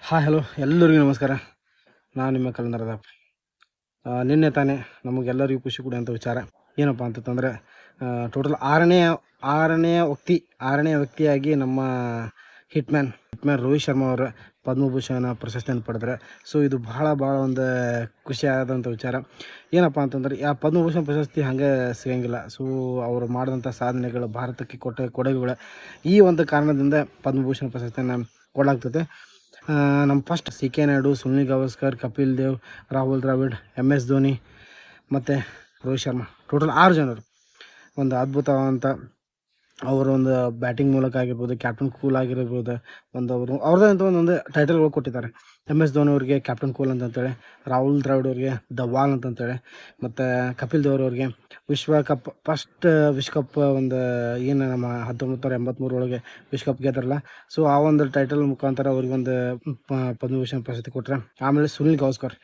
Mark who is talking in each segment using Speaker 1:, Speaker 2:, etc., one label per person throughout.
Speaker 1: Hello ಎಲ್ಲರಿಗೂ ನಮಸ್ಕಾರ. ನಾನು ನಿಮ್ಮ ಕಲಂದರದಪ್ಪ. ನಿನ್ನೆ ತಾನೇ ನಮಗೆಲ್ಲರಿಗೂ ಖುಷಿ ಕೊಡುವಂಥ ವಿಚಾರ ಏನಪ್ಪ ಅಂತಂದರೆ, ಟೋಟಲ್ ಆರನೇ ವ್ಯಕ್ತಿಯಾಗಿ ನಮ್ಮ ಹಿಟ್ಮ್ಯಾನ್ ರೋಹಿತ್ ಶರ್ಮಾ ಅವರು ಪದ್ಮಭೂಷಣ ಪ್ರಶಸ್ತಿಯನ್ನು ಪಡೆದ್ರೆ. ಸೊ ಇದು ಭಾಳ ಒಂದು ಖುಷಿಯಾದಂಥ ವಿಚಾರ. ಏನಪ್ಪ ಅಂತಂದ್ರೆ, ಆ ಪದ್ಮಭೂಷಣ ಪ್ರಶಸ್ತಿ ಹಾಗೆ ಸಿಗೋಂಗಿಲ್ಲ. ಸೊ ಅವರು ಮಾಡಿದಂಥ ಸಾಧನೆಗಳು, ಭಾರತಕ್ಕೆ ಕೊಟ್ಟ ಕೊಡುಗೆಗಳು, ಈ ಒಂದು ಕಾರಣದಿಂದ ಪದ್ಮಭೂಷಣ ಪ್ರಶಸ್ತಿಯನ್ನು ಕೊಡಲಾಗ್ತದೆ. ನಮ್ಮ first C K. Naidu, Sunil Gavaskar, Kapil Dev, Rahul Dravid, MS Dhoni ಮತ್ತು ರೋಹಿತ್ ಶರ್ಮಾ, ಟೋಟಲ್ 6 ಜನರು ಒಂದು ಅದ್ಭುತವಾದಂಥ ಅವರ ಒಂದು ಬ್ಯಾಟಿಂಗ್ ಮೂಲಕ ಆಗಿರ್ಬೋದು, ಕ್ಯಾಪ್ಟನ್ ಕೂಲ್ ಆಗಿರ್ಬೋದು, ಅವ್ರದ್ದೇ ಅಂತ ಒಂದೊಂದು ಟೈಟಲ್ಗಳು ಕೊಟ್ಟಿದ್ದಾರೆ. MS ಧೋನಿ ಅವ್ರಿಗೆ ಕ್ಯಾಪ್ಟನ್ ಕೂಲ್ ಅಂತಂತೇಳಿ, ರಾಹುಲ್ ದ್ರಾವಿಡ್ ಅವ್ರಿಗೆ ದ ವಾಲ್ ಅಂತಂತೇಳಿ, ಮತ್ತು ಕಪಿಲ್ ದೇವ್ ಅವ್ರಿಗೆ ಫಸ್ಟ್ ವಿಶ್ವಕಪ್ ಒಂದು ಏನು ನಮ್ಮ 1983 ಒಳಗೆ ವಿಶ್ವಕಪ್ ಗೆದ್ರಲ್ಲ. ಸೊ ಆ ಒಂದು ಟೈಟಲ್ ಮುಖಾಂತರ ಅವ್ರಿಗೆ ಒಂದು ಪದ್ಮಭೂಷಣ ಪ್ರಶಸ್ತಿ ಕೊಟ್ಟರೆ. ಆಮೇಲೆ ಸುನಿಲ್ ಗವಾಸ್ಕರ್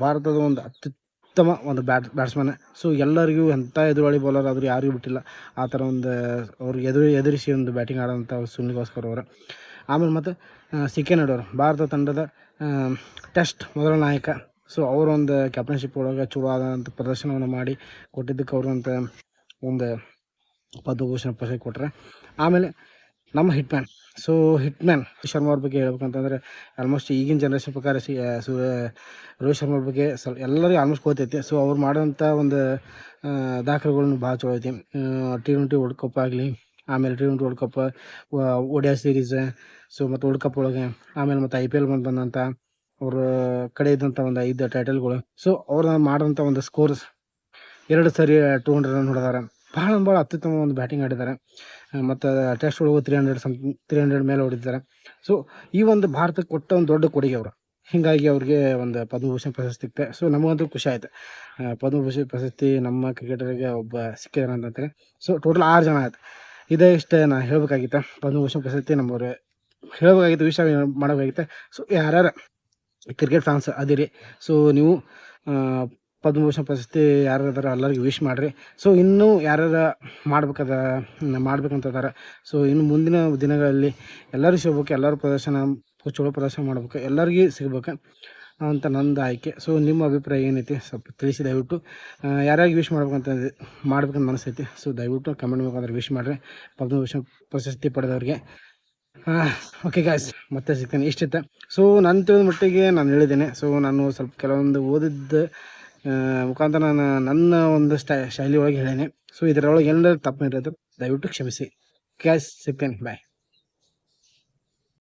Speaker 1: ಭಾರತದ ಒಂದು ಅತ್ಯುತ್ತಮ ಒಂದು ಬ್ಯಾಟ್ಸ್ಮನ್. ಸೊ ಎಲ್ಲರಿಗೂ ಎಂಥ ಎದುರಾಳಿ ಬೌಲರ್ ಆದರೂ ಯಾರಿಗೂ ಬಿಟ್ಟಿಲ್ಲ. ಆ ಥರ ಒಂದು ಅವ್ರಿಗೆ ಎದುರಿಸಿ ಒಂದು ಬ್ಯಾಟಿಂಗ್ ಆಡೋಂಥ ಸುನಿಲ್ ಗವಾಸ್ಕರ್ ಅವರು. ಆಮೇಲೆ ಮತ್ತು ಸಿ.ಕೆ. ನಾಯ್ಡು ಅವರು ಭಾರತ ತಂಡದ ಟೆಸ್ಟ್ ಮೊದಲ ನಾಯಕ. ಸೊ ಅವರೊಂದು ಕ್ಯಾಪ್ಟನ್ಶಿಪ್ ಒಳಗೆ ಚಲೋ ಆದಂಥ ಪ್ರದರ್ಶನವನ್ನು ಮಾಡಿ ಕೊಟ್ಟಿದ್ದಕ್ಕೆ ಅವ್ರಂತ ಒಂದು ಪದ್ಮಭೂಷಣ ಪ್ರಶಸ್ತಿ ಕೊಟ್ಟರೆ. ಆಮೇಲೆ ನಮ್ಮ ಹಿಟ್ಮ್ಯಾನ್ ಶರ್ಮಾ ಅವ್ರ ಬಗ್ಗೆ ಹೇಳ್ಬೇಕಂತಂದರೆ, ಆಲ್ಮೋಸ್ಟ್ ಈಗಿನ ಜನ್ರೇಷನ್ ಪ್ರಕಾರ ರೋಹಿತ್ ಶರ್ಮಾ ಅವ್ರ ಬಗ್ಗೆ ಎಲ್ಲರಿಗೂ ಆಲ್ಮೋಸ್ಟ್ ಗೊತ್ತೈತಿ. ಸೊ ಅವ್ರು ಮಾಡೋಂಥ ಒಂದು ದಾಖಲೆಗಳನ್ನು ಭಾಳ ಚಲೋ ಐತಿ. T20 ವರ್ಲ್ಡ್ ಕಪ್ ಆಗಲಿ, ಆಮೇಲೆ T20 world cup, ODI series, so ಮತ್ತು ವರ್ಲ್ಡ್ ಕಪ್ ಒಳಗೆ, ಆಮೇಲೆ ಮತ್ತು IPL ಬಂದಂಥ ಅವ್ರ ಕಡೆ ಇದ್ದಂಥ ಒಂದು 5 ಟೈಟಲ್ಗಳು. ಸೊ ಅವ್ರು ಮಾಡೋಂಥ ಒಂದು ಸ್ಕೋರ್ಸ್ 2 ಸರಿ 200 ರನ್ ಹೊಡೆದಾರೆ. ಭಾಳ ಅತ್ಯುತ್ತಮ ಒಂದು ಬ್ಯಾಟಿಂಗ್ ಆಡಿದ್ದಾರೆ. ಮತ್ತು ಟೆಸ್ಟ್ ಒಳಗೆ 300 ಮೇಲೆ ಹೊಡಿದ್ದಾರೆ. ಸೊ ಈ ಒಂದು ಭಾರತಕ್ಕೆ ಕೊಟ್ಟ ಒಂದು ದೊಡ್ಡ ಕೊಡುಗೆ ಅವರು. ಹೀಗಾಗಿ ಅವ್ರಿಗೆ ಒಂದು ಪದ್ಮಭೂಷಣ ಪ್ರಶಸ್ತಿ ಸಿಕ್ತೆ. ಸೊ ನಮಗಂತೂ ಖುಷಿ ಆಯಿತು. ಪದ್ಮಭೂಷಣ ಪ್ರಶಸ್ತಿ ನಮ್ಮ ಕ್ರಿಕೆಟರ್ಗೆ ಒಬ್ಬ ಸಿಕ್ಕಿದಾರೆ ಅಂತಂತೇಳಿ. ಸೊ ಟೋಟಲ್ 6 ಜನ ಆಯ್ತು. ಇಷ್ಟೇ ನಾನು ಹೇಳಬೇಕಾಗಿತ್ತು. ಪದ್ಮಭೂಷಣ ಪ್ರಶಸ್ತಿ ನಮ್ಮವ್ರು ಹೇಳಬೇಕಾಗಿತ್ತು, ವಿಷಯ ಮಾಡಬೇಕಾಗಿತ್ತು. ಸೊ ಯಾರ್ಯಾರು ಕ್ರಿಕೆಟ್ ಫ್ಯಾನ್ಸ್ ಅದಿರಿ, ಸೊ ನೀವು ಪದ್ಮಭೂಷಣ ಪ್ರಶಸ್ತಿ ಯಾರ್ಯಾರ ಎಲ್ಲರಿಗೂ ವಿಶ್ ಮಾಡಿರಿ. ಸೊ ಇನ್ನೂ ಯಾರ್ಯಾರು ಮಾಡ್ಬೇಕಂತಿದ್ದಾರೆ. ಸೊ ಇನ್ನು ಮುಂದಿನ ದಿನಗಳಲ್ಲಿ ಎಲ್ಲರೂ ಸಿಗ್ಬೇಕು, ಎಲ್ಲರೂ ಚಲೋ ಪ್ರದರ್ಶನ ಮಾಡ್ಬೇಕು, ಎಲ್ಲರಿಗೂ ಸಿಗ್ಬೇಕು ಅಂತ ನಂದು ಆಯ್ಕೆ. ಸೊ ನಿಮ್ಮ ಅಭಿಪ್ರಾಯ ಏನೈತಿ ಸ್ವಲ್ಪ ತಿಳಿಸಿ ದಯವಿಟ್ಟು. ಯಾರ್ಯಾರಿಗೆ ವಿಶ್ ಮಾಡ್ಬೇಕಂತ ಮನಸ್ಸೈತಿ. ಸೊ ದಯವಿಟ್ಟು ಕಮೆಂಟ್ ಬೇಕಾದ್ರೆ ವಿಶ್ ಮಾಡಿರಿ ಪದ್ಮಭೂಷಣ ಪ್ರಶಸ್ತಿ ಪಡೆದವ್ರಿಗೆ. ಓಕೆ ಗಾಯ್ಸ್, ಮತ್ತೆ ಸಿಗ್ತೇನೆ. ಇಷ್ಟಿತ್ತು. ಸೊ ನಾನು ತಿಳಿದ ಮಟ್ಟಿಗೆ ನಾನು ಹೇಳಿದ್ದೇನೆ. ಸೊ ನಾನು ಸ್ವಲ್ಪ ಕೆಲವೊಂದು ಓದಿದ್ದ ಮುಖಾಂತರ ನನ್ನ ಒಂದು ಶೈಲಿ ಒಳಗೆ ಹೇಳೇನೆ. ಸೊ ಇದರೊಳಗೆ ಎಲ್ಲರೂ ತಪ್ಪು ಇರೋದು ದಯವಿಟ್ಟು ಕ್ಷಮಿಸಿ. ಗಾಯ್ಸ್, ಸಿಗ್ತೇನೆ. ಬಾಯ್.